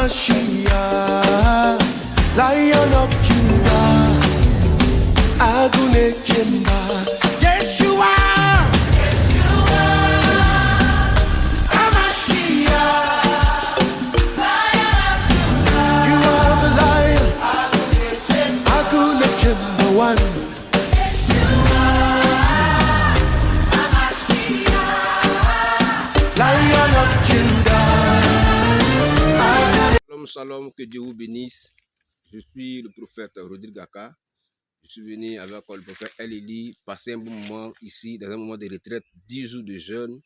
Hamashiach, Lion of Judah, Adonai Kemba, Yeshua, Hamashiach, you are the Lion, Adonai Kemba one. Shalom, que Dieu vous bénisse. Je suis le prophète Rodrigue Gaka. Je suis venu avec le prophète El-Eli passer un bon moment ici, dans un moment de retraite, 10 jours de jeûne.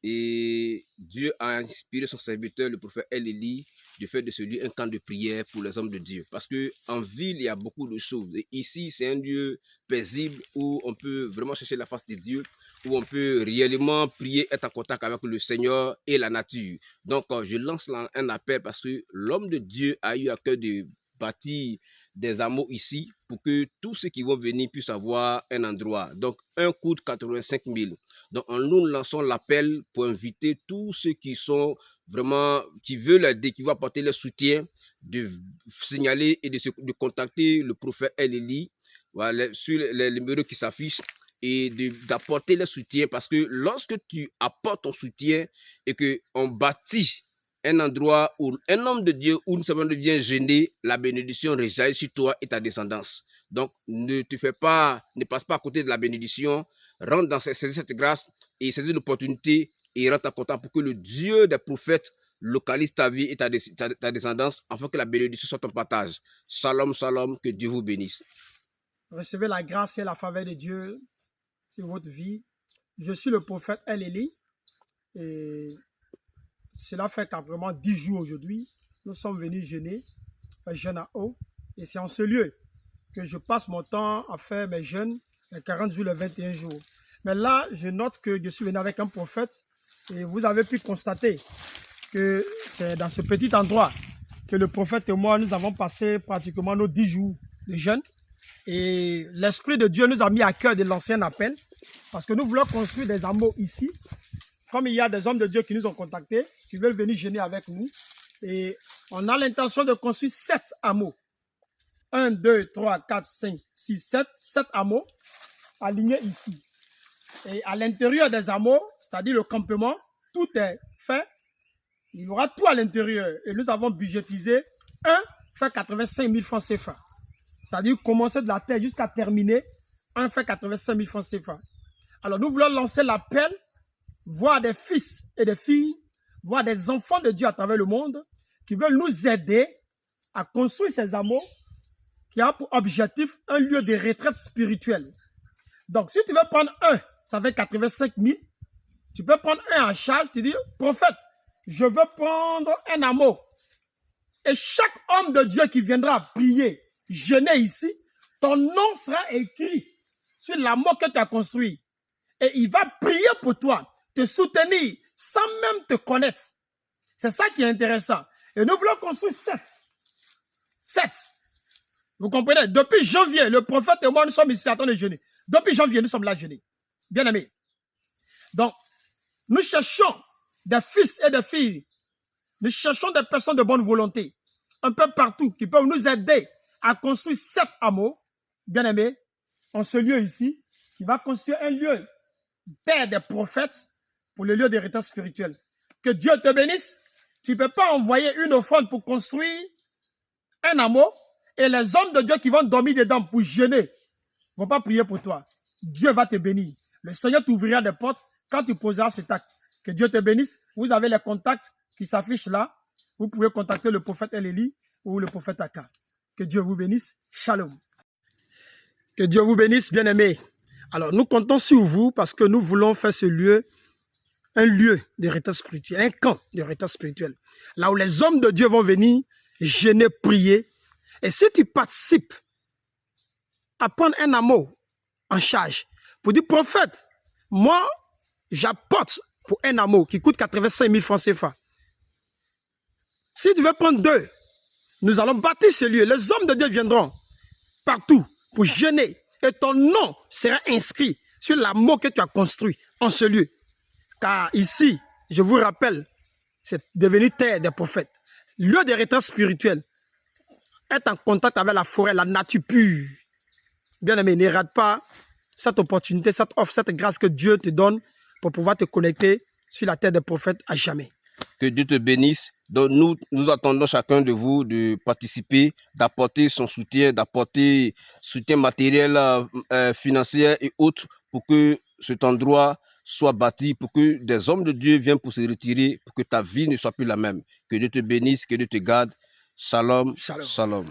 Et Dieu a inspiré son serviteur, le prophète El-Eli, de faire de ce lieu un camp de prière pour les hommes de Dieu. Parce qu'en ville, il y a beaucoup de choses. Et ici, c'est un lieu paisible où on peut vraiment chercher la face de Dieu, où on peut réellement prier, être en contact avec le Seigneur et la nature. Donc, je lance là un appel parce que l'homme de Dieu a eu à cœur de bâtir des hameaux ici pour que tous ceux qui vont venir puissent avoir un endroit. Donc, un coût de 85 000. Donc, nous lançons l'appel pour inviter tous ceux qui sont vraiment, qui veulent aider, qui vont apporter leur soutien, de signaler et de contacter le prophète El-Eli, voilà, sur les numéros qui s'affichent, et d'apporter le soutien, parce que lorsque tu apportes ton soutien et qu'on bâtit un endroit où un homme de Dieu où nous savons devient gêné, la bénédiction rejaillit sur toi et ta descendance. Donc, ne passe pas à côté de la bénédiction, rentre dans cette grâce et saisis l'opportunité et rentre en contact pour que le Dieu des prophètes localise ta vie et ta descendance afin que la bénédiction soit ton partage. Shalom, shalom, que Dieu vous bénisse. Recevez la grâce et la faveur de Dieu sur votre vie. Je suis le prophète El-Eli et cela fait carrément 10 jours aujourd'hui. Nous sommes venus jeûner, un jeûne à eau, et c'est en ce lieu que je passe mon temps à faire mes jeûnes, les 40 jours, les 21 jours. Mais là, je note que je suis venu avec un prophète et vous avez pu constater que c'est dans ce petit endroit que le prophète et moi, nous avons passé pratiquement nos 10 jours de jeûne. Et l'Esprit de Dieu nous a mis à cœur de lancer un appel parce que nous voulons construire des hameaux ici. Comme il y a des hommes de Dieu qui nous ont contactés, qui veulent venir jeûner avec nous. Et on a l'intention de construire 7 hameaux. 1, 2, 3, 4, 5, 6, 7. 7 hameaux alignés ici. Et à l'intérieur des hameaux, c'est-à-dire le campement, tout est fait. Il y aura tout à l'intérieur. Et nous avons budgétisé 1 fait 85 000 francs CFA. C'est-à-dire commencer de la terre jusqu'à terminer, 1 fait 85 000 francs CFA. Alors nous voulons lancer l'appel, voir des fils et des filles, voir des enfants de Dieu à travers le monde qui veulent nous aider à construire ces hameaux qui a pour objectif un lieu de retraite spirituelle. Donc si tu veux prendre un, ça fait 85 000, tu peux prendre un en charge, tu dis, prophète, je veux prendre un hameau. Et chaque homme de Dieu qui viendra prier, jeûner ici, ton nom sera écrit sur l'amour que tu as construit. Et il va prier pour toi, te soutenir, sans même te connaître. C'est ça qui est intéressant. Et nous voulons construire 7. 7. Vous comprenez? Depuis janvier, le prophète et moi, nous sommes ici à temps de jeûner. Depuis janvier, nous sommes là à jeûner. Bien aimés. Donc, nous cherchons des fils et des filles. Nous cherchons des personnes de bonne volonté, un peu partout, qui peuvent nous aider à construire 7 hameaux, bien aimés, en ce lieu ici, qui va construire un lieu terre des prophètes pour le lieu de retraite spirituel. Que Dieu te bénisse. Tu ne peux pas envoyer une offrande pour construire un hameau et les hommes de Dieu qui vont dormir dedans pour jeûner ne vont pas prier pour toi. Dieu va te bénir. Le Seigneur t'ouvrira des portes quand tu poseras cet acte. Que Dieu te bénisse. Vous avez les contacts qui s'affichent là. Vous pouvez contacter le prophète El-Eli ou le prophète Aka. Que Dieu vous bénisse. Shalom. Que Dieu vous bénisse, bien-aimés. Alors, nous comptons sur vous parce que nous voulons faire ce lieu un lieu de retraite spirituelle, un camp de retraite spirituelle. Là où les hommes de Dieu vont venir jeûner, prier. Et si tu participes à prendre un hameau en charge pour dire, prophète, moi, j'apporte pour un hameau qui coûte 85 000 francs CFA. Si tu veux prendre 2, nous allons bâtir ce lieu. Les hommes de Dieu viendront partout pour jeûner. Et ton nom sera inscrit sur l'amour que tu as construit en ce lieu. Car ici, je vous rappelle, c'est devenu terre des prophètes. lieu de retraite spirituelle, être en contact avec la forêt, la nature pure. Bien-aimé, ne rate pas cette opportunité, cette offre, cette grâce que Dieu te donne pour pouvoir te connecter sur la terre des prophètes à jamais. Que Dieu te bénisse. Donc nous attendons chacun de vous de participer, d'apporter son soutien, d'apporter soutien matériel, financier et autres pour que cet endroit soit bâti, pour que des hommes de Dieu viennent pour se retirer, pour que ta vie ne soit plus la même. Que Dieu te bénisse, que Dieu te garde. Shalom, Shalom. shalom.